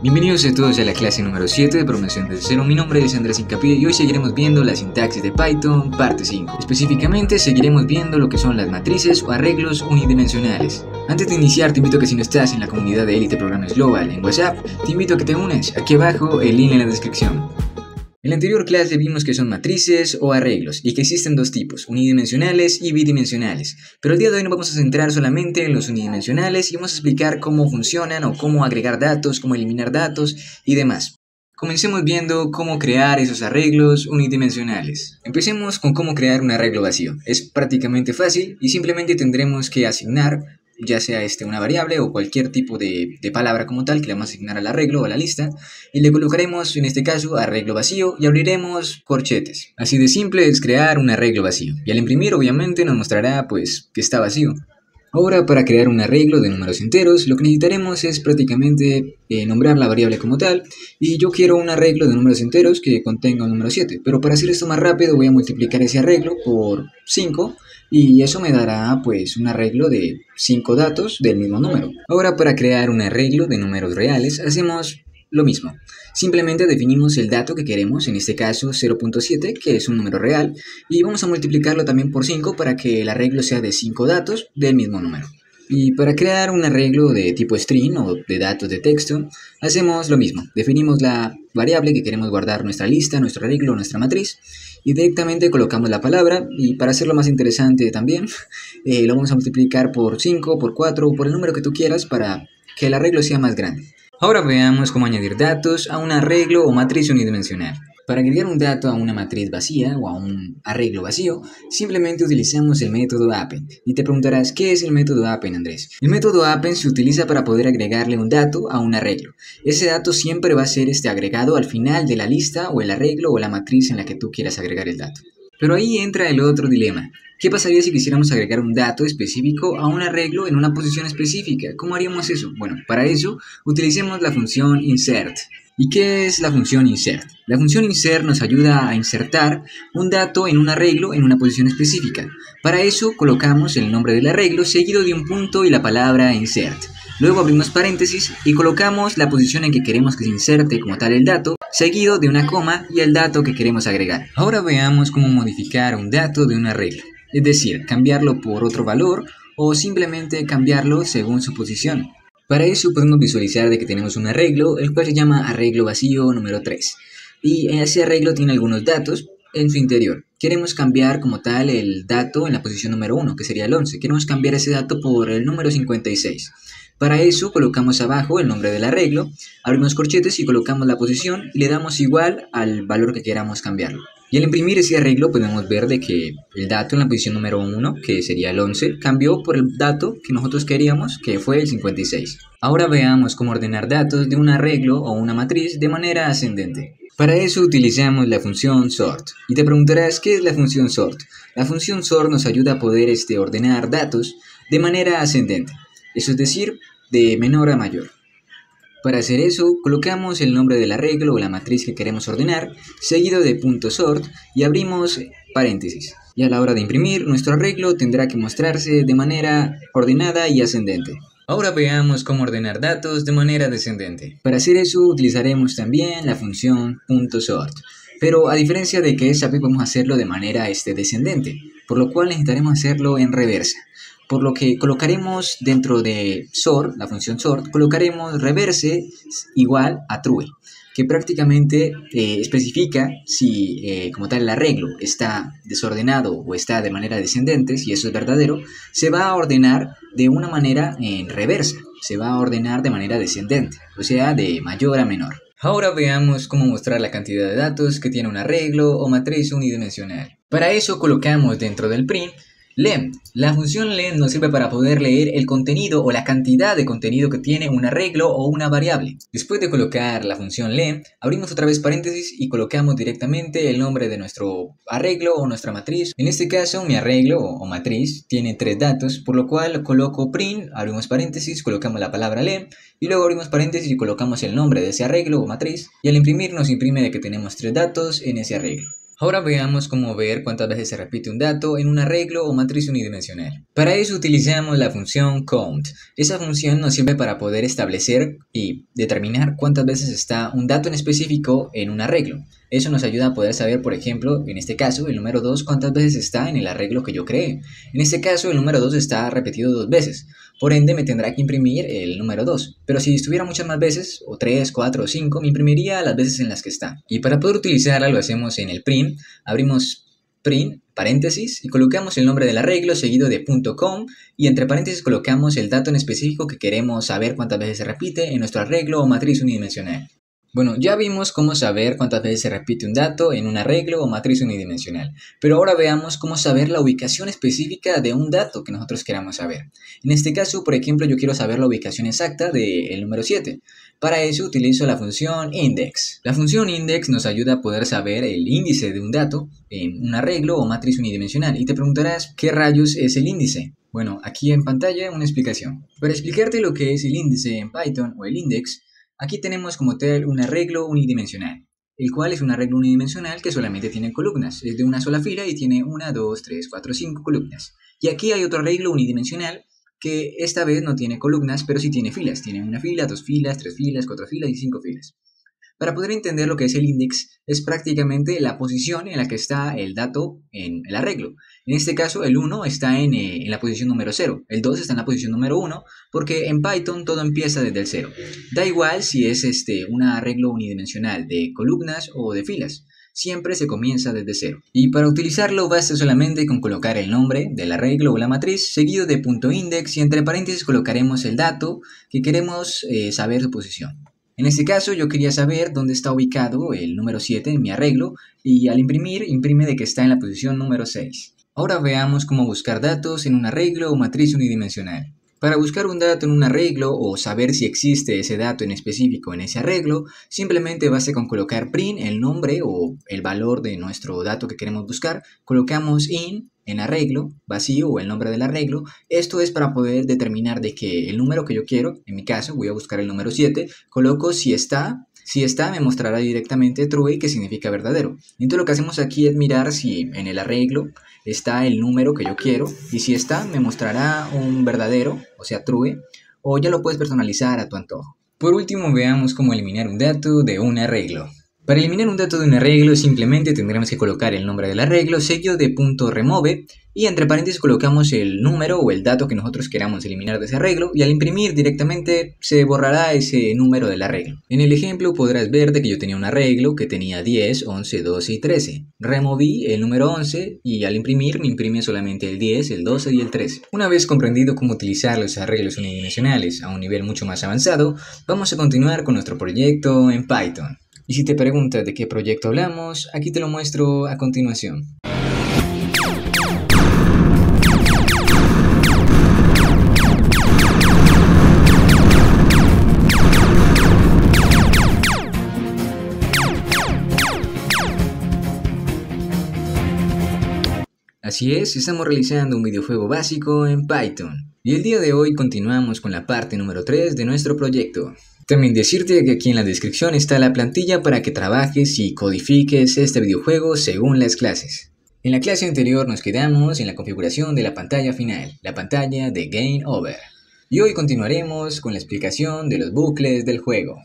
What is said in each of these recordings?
Bienvenidos a todos a la clase número 7 de Programación desde cero. Mi nombre es Andrés Hincapié y hoy seguiremos viendo la sintaxis de Python, parte 5. Específicamente seguiremos viendo lo que son las matrices o arreglos unidimensionales. Antes de iniciar, te invito a que si no estás en la comunidad de Elite Programas Global en WhatsApp, te invito a que te unas. Aquí abajo el link en la descripción. En la anterior clase vimos que son matrices o arreglos y que existen dos tipos, unidimensionales y bidimensionales, pero el día de hoy nos vamos a centrar solamente en los unidimensionales y vamos a explicar cómo funcionan o cómo agregar datos, cómo eliminar datos y demás. Comencemos viendo cómo crear esos arreglos unidimensionales. Empecemos con cómo crear un arreglo vacío. Es prácticamente fácil y simplemente tendremos que asignar ya sea una variable o cualquier tipo de palabra como tal que le vamos a asignar al arreglo o a la lista, y le colocaremos en este caso arreglo vacío y abriremos corchetes. Así de simple es crear un arreglo vacío, y al imprimir obviamente nos mostrará pues que está vacío. Ahora, para crear un arreglo de números enteros, lo que necesitaremos es prácticamente nombrar la variable como tal, y yo quiero un arreglo de números enteros que contenga un número 7, pero para hacer esto más rápido voy a multiplicar ese arreglo por 5, y eso me dará pues un arreglo de 5 datos del mismo número. Ahora, para crear un arreglo de números reales hacemos lo mismo. Simplemente definimos el dato que queremos, en este caso 0.7, que es un número real, y vamos a multiplicarlo también por 5 para que el arreglo sea de 5 datos del mismo número. Y para crear un arreglo de tipo string o de datos de texto, hacemos lo mismo. Definimos la variable que queremos guardar nuestra lista, nuestro arreglo, nuestra matriz, y directamente colocamos la palabra, y para hacerlo más interesante también, lo vamos a multiplicar por 5, por 4 o por el número que tú quieras para que el arreglo sea más grande. Ahora veamos cómo añadir datos a un arreglo o matriz unidimensional. Para agregar un dato a una matriz vacía o a un arreglo vacío, simplemente utilizamos el método append. Y te preguntarás, ¿qué es el método append, Andrés? El método append se utiliza para poder agregarle un dato a un arreglo. Ese dato siempre va a ser agregado al final de la lista o el arreglo o la matriz en la que tú quieras agregar el dato. Pero ahí entra el otro dilema. ¿Qué pasaría si quisiéramos agregar un dato específico a un arreglo en una posición específica? ¿Cómo haríamos eso? Bueno, para eso utilicemos la función insert. ¿Y qué es la función insert? La función insert nos ayuda a insertar un dato en un arreglo en una posición específica. Para eso colocamos el nombre del arreglo seguido de un punto y la palabra insert. Luego abrimos paréntesis y colocamos la posición en que queremos que se inserte como tal el dato, seguido de una coma y el dato que queremos agregar. Ahora veamos cómo modificar un dato de un arreglo, es decir, cambiarlo por otro valor o simplemente cambiarlo según su posición. Para eso podemos visualizar de que tenemos un arreglo, el cual se llama arreglo vacío número 3. Y ese arreglo tiene algunos datos en su interior. Queremos cambiar como tal el dato en la posición número 1, que sería el 11. Queremos cambiar ese dato por el número 56. Para eso colocamos abajo el nombre del arreglo, abrimos corchetes y colocamos la posición y le damos igual al valor que queramos cambiarlo. Y al imprimir ese arreglo podemos ver de que el dato en la posición número 1, que sería el 11, cambió por el dato que nosotros queríamos, que fue el 56. Ahora veamos cómo ordenar datos de un arreglo o una matriz de manera ascendente. Para eso utilizamos la función sort. Y te preguntarás, ¿qué es la función sort? La función sort nos ayuda a poder ordenar datos de manera ascendente. Eso es decir, de menor a mayor. Para hacer eso, colocamos el nombre del arreglo o la matriz que queremos ordenar, seguido de .sort y abrimos paréntesis. Y a la hora de imprimir, nuestro arreglo tendrá que mostrarse de manera ordenada y ascendente. Ahora veamos cómo ordenar datos de manera descendente. Para hacer eso, utilizaremos también la función .sort. Pero a diferencia de que esa vez vamos a hacerlo de manera descendente, por lo cual necesitaremos hacerlo en reversa. Por lo que colocaremos dentro de sort, la función sort, colocaremos reverse igual a true, que prácticamente especifica si como tal el arreglo está desordenado o está de manera descendente. Si eso es verdadero, se va a ordenar de una manera en reversa, se va a ordenar de manera descendente, o sea, de mayor a menor. Ahora veamos cómo mostrar la cantidad de datos que tiene un arreglo o matriz unidimensional. Para eso colocamos dentro del print len. La función len nos sirve para poder leer el contenido o la cantidad de contenido que tiene un arreglo o una variable. Después de colocar la función len, abrimos otra vez paréntesis y colocamos directamente el nombre de nuestro arreglo o nuestra matriz. En este caso, mi arreglo o matriz tiene 3 datos, por lo cual coloco print, abrimos paréntesis, colocamos la palabra len y luego abrimos paréntesis y colocamos el nombre de ese arreglo o matriz, y al imprimir nos imprime de que tenemos 3 datos en ese arreglo. Ahora veamos cómo ver cuántas veces se repite un dato en un arreglo o matriz unidimensional. Para eso utilizamos la función count. Esa función nos sirve para poder establecer y determinar cuántas veces está un dato en específico en un arreglo. Eso nos ayuda a poder saber, por ejemplo, en este caso, el número 2, cuántas veces está en el arreglo que yo creé. En este caso, el número 2 está repetido 2 veces. Por ende, me tendrá que imprimir el número 2. Pero si estuviera muchas más veces, o 3, 4 o 5, me imprimiría las veces en las que está. Y para poder utilizarla lo hacemos en el print. Abrimos print, paréntesis, y colocamos el nombre del arreglo seguido de .com y entre paréntesis colocamos el dato en específico que queremos saber cuántas veces se repite en nuestro arreglo o matriz unidimensional. Bueno, ya vimos cómo saber cuántas veces se repite un dato en un arreglo o matriz unidimensional, pero ahora veamos cómo saber la ubicación específica de un dato que nosotros queramos saber. En este caso, por ejemplo, yo quiero saber la ubicación exacta del número 7. Para eso utilizo la función index. La función index nos ayuda a poder saber el índice de un dato en un arreglo o matriz unidimensional. Y te preguntarás, ¿qué rayos es el índice? Bueno, aquí en pantalla una explicación. Para explicarte lo que es el índice en Python o el index, aquí tenemos como tal un arreglo unidimensional, el cual es un arreglo unidimensional que solamente tiene columnas. Es de una sola fila y tiene 1, 2, 3, 4, 5 columnas. Y aquí hay otro arreglo unidimensional que esta vez no tiene columnas, pero sí tiene filas. Tiene una fila, 2 filas, 3 filas, 4 filas y 5 filas. Para poder entender lo que es el index, es prácticamente la posición en la que está el dato en el arreglo. En este caso, el 1 está en la posición número 0, el 2 está en la posición número 1, porque en Python todo empieza desde el 0. Da igual si es un arreglo unidimensional de columnas o de filas. Siempre se comienza desde 0. Y para utilizarlo basta solamente con colocar el nombre del arreglo o la matriz seguido de .index y entre paréntesis colocaremos el dato que queremos saber su posición. En este caso yo quería saber dónde está ubicado el número 7 en mi arreglo y al imprimir, imprime de que está en la posición número 6. Ahora veamos cómo buscar datos en un arreglo o matriz unidimensional. Para buscar un dato en un arreglo o saber si existe ese dato en específico en ese arreglo, simplemente basta con colocar print el nombre o el valor de nuestro dato que queremos buscar, colocamos in en arreglo, vacío o el nombre del arreglo. Esto es para poder determinar de que el número que yo quiero, en mi caso voy a buscar el número 7, coloco si está me mostrará directamente true, que significa verdadero. Entonces lo que hacemos aquí es mirar si en el arreglo está el número que yo quiero y si está me mostrará un verdadero, o sea true, o ya lo puedes personalizar a tu antojo. Por último veamos cómo eliminar un dato de un arreglo. Para eliminar un dato de un arreglo simplemente tendremos que colocar el nombre del arreglo seguido de .remove y entre paréntesis colocamos el número o el dato que nosotros queramos eliminar de ese arreglo y al imprimir directamente se borrará ese número del arreglo. En el ejemplo podrás ver de que yo tenía un arreglo que tenía 10, 11, 12 y 13. Removí el número 11 y al imprimir me imprime solamente el 10, el 12 y el 13. Una vez comprendido cómo utilizar los arreglos unidimensionales a un nivel mucho más avanzado, vamos a continuar con nuestro proyecto en Python. Y si te preguntas de qué proyecto hablamos, aquí te lo muestro a continuación. Así es, estamos realizando un videojuego básico en Python. Y el día de hoy continuamos con la parte número 3 de nuestro proyecto. También decirte que aquí en la descripción está la plantilla para que trabajes y codifiques este videojuego según las clases. En la clase anterior nos quedamos en la configuración de la pantalla final, la pantalla de Game Over. Y hoy continuaremos con la explicación de los bucles del juego.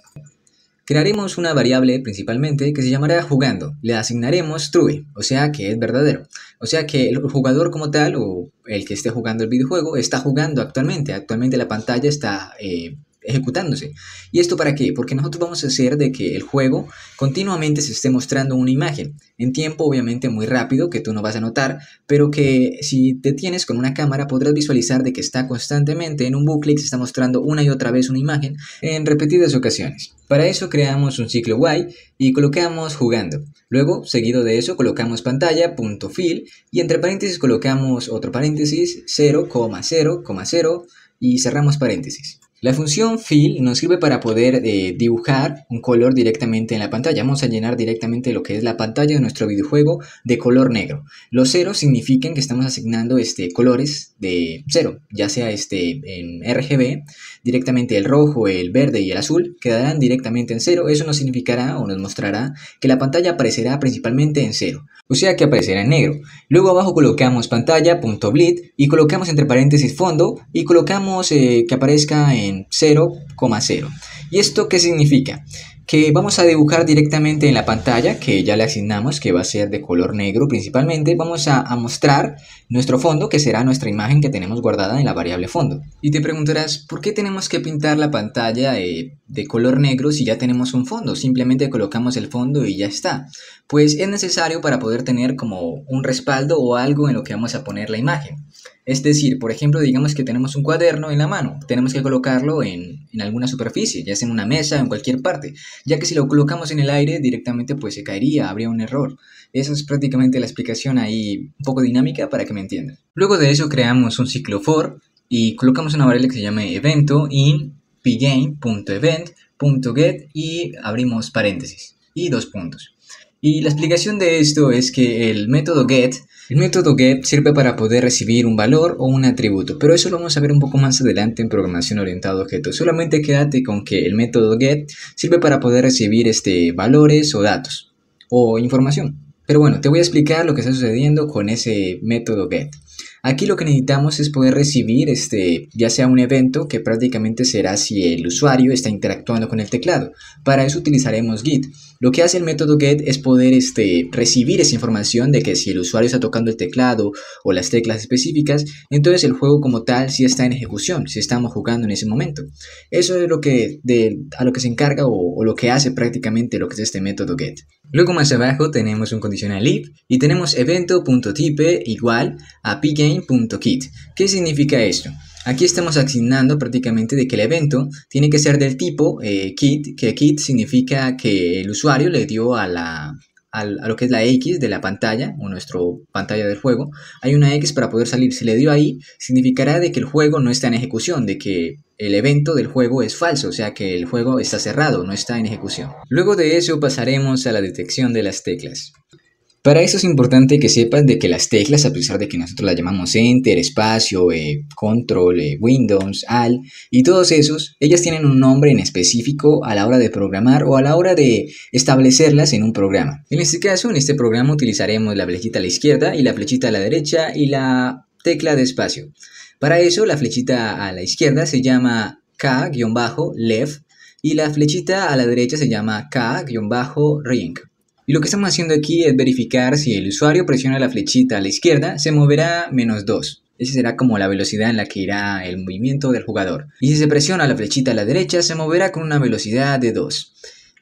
Crearemos una variable principalmente que se llamará jugando. Le asignaremos true, o sea que es verdadero. O sea que el jugador como tal o el que esté jugando el videojuego está jugando actualmente. Actualmente la pantalla está ejecutándose. ¿Y esto para qué? Porque nosotros vamos a hacer de que el juego continuamente se esté mostrando una imagen en tiempo obviamente muy rápido que tú no vas a notar, pero que si te tienes con una cámara podrás visualizar de que está constantemente en un bucle y se está mostrando una y otra vez una imagen en repetidas ocasiones. Para eso creamos un ciclo while y colocamos jugando. Luego, seguido de eso, colocamos pantalla.fill y entre paréntesis colocamos otro paréntesis 0,0,0 y cerramos paréntesis. La función fill nos sirve para poder dibujar un color directamente en la pantalla. Vamos a llenar directamente lo que es la pantalla de nuestro videojuego de color negro. Los ceros significan que estamos asignando colores de cero, ya sea en RGB, directamente el rojo, el verde y el azul quedarán directamente en cero. Eso nos significará o nos mostrará que la pantalla aparecerá principalmente en cero, o sea que aparecerá en negro. Luego abajo colocamos pantalla.bleed y colocamos entre paréntesis fondo y colocamos que aparezca en 0,0. ¿Y esto qué significa? Que vamos a dibujar directamente en la pantalla que ya le asignamos, que va a ser de color negro principalmente. Vamos a mostrar nuestro fondo, que será nuestra imagen que tenemos guardada en la variable fondo. Y te preguntarás, ¿por qué tenemos que pintar la pantalla de color negro si ya tenemos un fondo? Simplemente colocamos el fondo y ya está. Pues es necesario para poder tener como un respaldo o algo en lo que vamos a poner la imagen. Es decir, por ejemplo, digamos que tenemos un cuaderno en la mano, tenemos que colocarlo en alguna superficie, ya sea en una mesa o en cualquier parte, ya que si lo colocamos en el aire directamente pues se caería, habría un error. Esa es prácticamente la explicación ahí un poco dinámica para que me entiendan. Luego de eso creamos un ciclo for y colocamos una variable que se llame evento in pgame.event.get y abrimos paréntesis y dos puntos. Y la explicación de esto es que el método get sirve para poder recibir un valor o un atributo, pero eso lo vamos a ver un poco más adelante en programación orientada a objetos. Solamente quédate con que el método get sirve para poder recibir valores o datos o información. Pero bueno, te voy a explicar lo que está sucediendo con ese método get. Aquí lo que necesitamos es poder recibir ya sea un evento que prácticamente será si el usuario está interactuando con el teclado. Para eso utilizaremos get. Lo que hace el método get es poder recibir esa información de que si el usuario está tocando el teclado o las teclas específicas, entonces el juego como tal sí está en ejecución, si estamos jugando en ese momento. Eso es a lo que se encarga o lo que hace prácticamente lo que es este método get. Luego más abajo tenemos un condicional if y tenemos evento.type igual a pgame.kit. ¿Qué significa esto? Aquí estamos asignando prácticamente de que el evento tiene que ser del tipo kit, que kit significa que el usuario le dio a lo que es la X de la pantalla o nuestra pantalla del juego. Hay una X para poder salir. Si le dio ahí, significará de que el juego no está en ejecución, de que el evento del juego es falso, o sea que el juego está cerrado, no está en ejecución. Luego de eso pasaremos a la detección de las teclas. Para eso es importante que sepas de que las teclas, a pesar de que nosotros las llamamos Enter, Espacio, Control, Windows, Alt y todos esos, ellas tienen un nombre en específico a la hora de programar o a la hora de establecerlas en un programa. En este caso, en este programa utilizaremos la flechita a la izquierda y la flechita a la derecha y la tecla de espacio. Para eso, la flechita a la izquierda se llama K-left y la flechita a la derecha se llama K-ring. Y lo que estamos haciendo aquí es verificar si el usuario presiona la flechita a la izquierda, se moverá -2. Esa será como la velocidad en la que irá el movimiento del jugador. Y si se presiona la flechita a la derecha, se moverá con una velocidad de 2.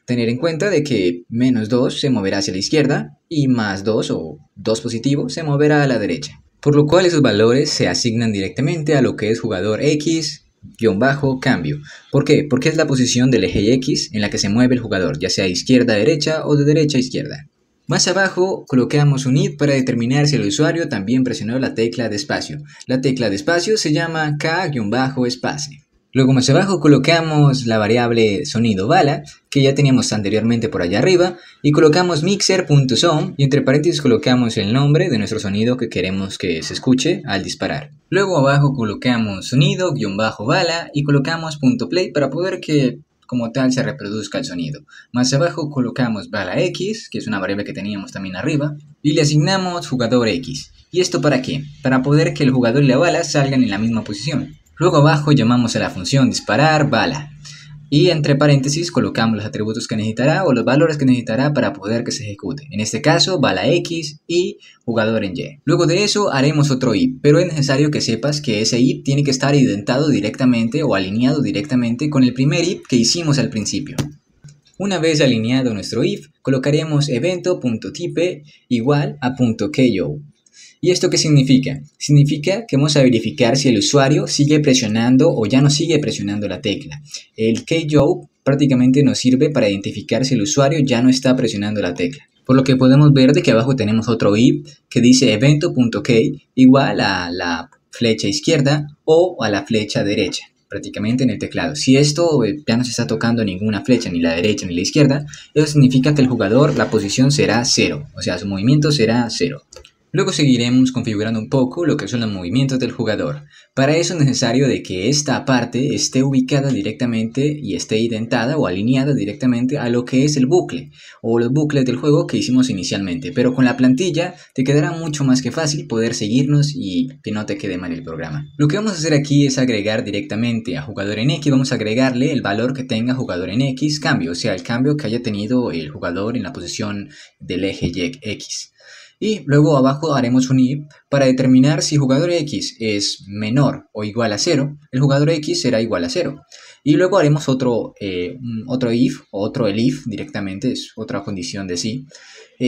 Tener en cuenta de que -2 se moverá hacia la izquierda y +2 o 2 positivo se moverá a la derecha. Por lo cual esos valores se asignan directamente a lo que es jugador X, cambio. ¿Por qué? Porque es la posición del eje X en la que se mueve el jugador, ya sea izquierda a derecha o de derecha a izquierda. Más abajo colocamos un if para determinar si el usuario también presionó la tecla de espacio. La tecla de espacio se llama K-espacio. Luego más abajo colocamos la variable sonido bala, que ya teníamos anteriormente por allá arriba, y colocamos mixer.sound y entre paréntesis colocamos el nombre de nuestro sonido que queremos que se escuche al disparar. Luego abajo colocamos sonido-bala y colocamos .play para poder que como tal se reproduzca el sonido. Más abajo colocamos bala X, que es una variable que teníamos también arriba, y le asignamos jugador X. ¿Y esto para qué? Para poder que el jugador y la bala salgan en la misma posición. Luego abajo llamamos a la función disparar bala y entre paréntesis colocamos los atributos que necesitará o los valores que necesitará para poder que se ejecute. En este caso bala X y jugador en Y. Luego de eso haremos otro if, pero es necesario que sepas que ese if tiene que estar identado directamente o alineado directamente con el primer if que hicimos al principio. Una vez alineado nuestro if, colocaremos evento.type igual a .ko. ¿Y esto qué significa? Significa que vamos a verificar si el usuario sigue presionando o ya no sigue presionando la tecla. El KJO prácticamente nos sirve para identificar si el usuario ya no está presionando la tecla. Por lo que podemos ver de que abajo tenemos otro if que dice evento.key igual a la flecha izquierda o a la flecha derecha. prácticamente en el teclado. Si esto ya no se está tocando ninguna flecha, ni la derecha ni la izquierda, eso significa que el jugador, la posición será 0, o sea, su movimiento será 0. Luego seguiremos configurando un poco lo que son los movimientos del jugador. Para eso es necesario de que esta parte esté ubicada directamente y esté identada o alineada directamente a lo que es el bucle o los bucles del juego que hicimos inicialmente. Pero con la plantilla te quedará mucho más que fácil poder seguirnos y que no te quede mal el programa. Lo que vamos a hacer aquí es agregar directamente a jugador en X, vamos a agregarle el valor que tenga jugador en X cambio, o sea, el cambio que haya tenido el jugador en la posición del eje Y X. Y luego abajo haremos un if para determinar si jugador X es menor o igual a 0, el jugador X será igual a 0. Y luego haremos otro if o otro elif directamente, es otra condición de si.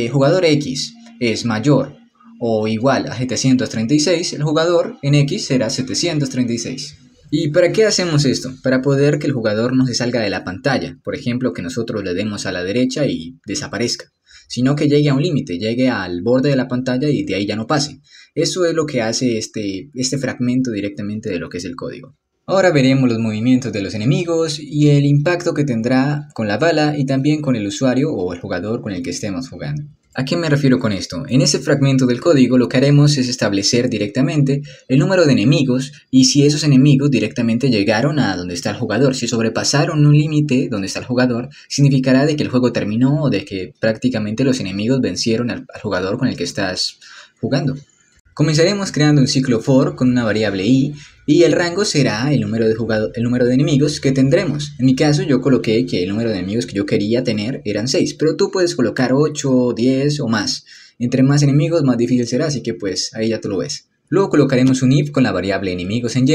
Jugador X es mayor o igual a 736, el jugador en X será 736. ¿Y para qué hacemos esto? Para poder que el jugador no se salga de la pantalla, por ejemplo que nosotros le demos a la derecha y desaparezca, sino que llegue a un límite, llegue al borde de la pantalla y de ahí ya no pase. Eso es lo que hace este fragmento directamente de lo que es el código. Ahora veremos los movimientos de los enemigos y el impacto que tendrá con la bala y también con el usuario o el jugador con el que estemos jugando. ¿A qué me refiero con esto? En ese fragmento del código lo que haremos es establecer directamente el número de enemigos y si esos enemigos directamente llegaron a donde está el jugador. Si sobrepasaron un límite donde está el jugador, significará de que el juego terminó o de que prácticamente los enemigos vencieron al jugador con el que estás jugando. Comenzaremos creando un ciclo for con una variable i y el rango será el número de enemigos que tendremos. En mi caso yo coloqué que el número de enemigos que yo quería tener eran 6, pero tú puedes colocar 8, 10 o más. Entre más enemigos más difícil será, así que pues ahí ya tú lo ves. Luego colocaremos un if con la variable enemigos en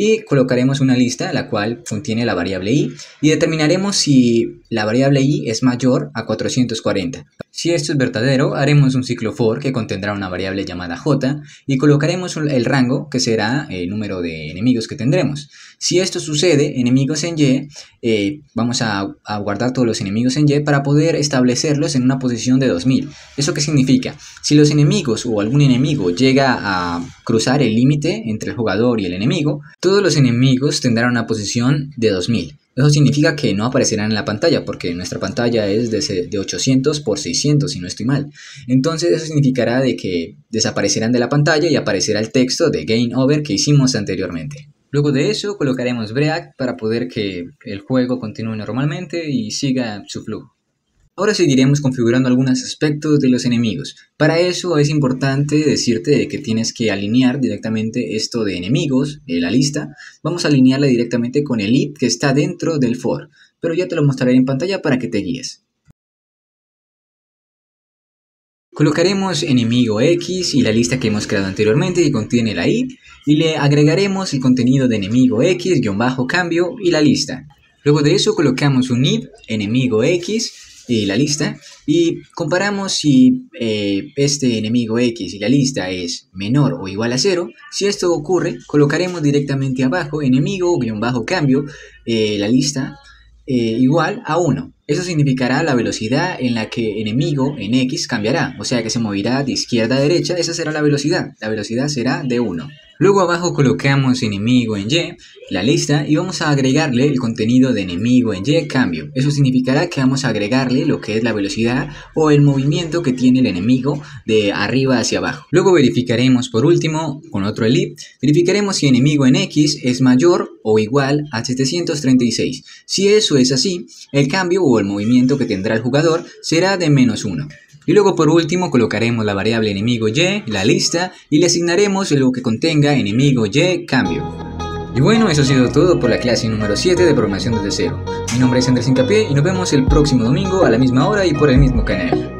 y colocaremos una lista la cual contiene la variable i y determinaremos si la variable i es mayor a 440. Si esto es verdadero, haremos un ciclo for que contendrá una variable llamada j y colocaremos el rango que será el número de enemigos que tendremos. Si esto sucede, enemigos en vamos a guardar todos los enemigos en para poder establecerlos en una posición de 2000. ¿Eso qué significa? Si los enemigos o algún enemigo llega a cruzar el límite entre el jugador y el enemigo, todos los enemigos tendrán una posición de 2000. Eso significa que no aparecerán en la pantalla porque nuestra pantalla es de 800 por 600 si no estoy mal. Entonces eso significará de que desaparecerán de la pantalla y aparecerá el texto de Game Over que hicimos anteriormente. Luego de eso colocaremos break para poder que el juego continúe normalmente y siga su flujo. Ahora seguiremos configurando algunos aspectos de los enemigos. Para eso es importante decirte que tienes que alinear directamente esto de enemigos, la lista. Vamos a alinearla directamente con el if que está dentro del for, pero ya te lo mostraré en pantalla para que te guíes. Colocaremos enemigo X y la lista que hemos creado anteriormente que contiene la if y le agregaremos el contenido de enemigo X, cambio y la lista. Luego de eso colocamos un if enemigo X y la lista y comparamos si este enemigo X y la lista es menor o igual a 0. Si esto ocurre, colocaremos directamente abajo enemigo-cambio la lista igual a 1. Eso significará la velocidad en la que enemigo en X cambiará, o sea que se moverá de izquierda a derecha, esa será la velocidad será de 1. Luego abajo colocamos enemigo en Y, la lista, y vamos a agregarle el contenido de enemigo en Y cambio. Eso significará que vamos a agregarle lo que es la velocidad o el movimiento que tiene el enemigo de arriba hacia abajo. Luego verificaremos por último, con otro elif, verificaremos si enemigo en X es mayor o igual a 736. Si eso es así, el cambio o el movimiento que tendrá el jugador será de -1. Y luego por último colocaremos la variable enemigo Y, la lista, y le asignaremos lo que contenga enemigo Y cambio. Y bueno, eso ha sido todo por la clase número 7 de programación desde cero. Mi nombre es Andrés Hincapié y nos vemos el próximo domingo a la misma hora y por el mismo canal.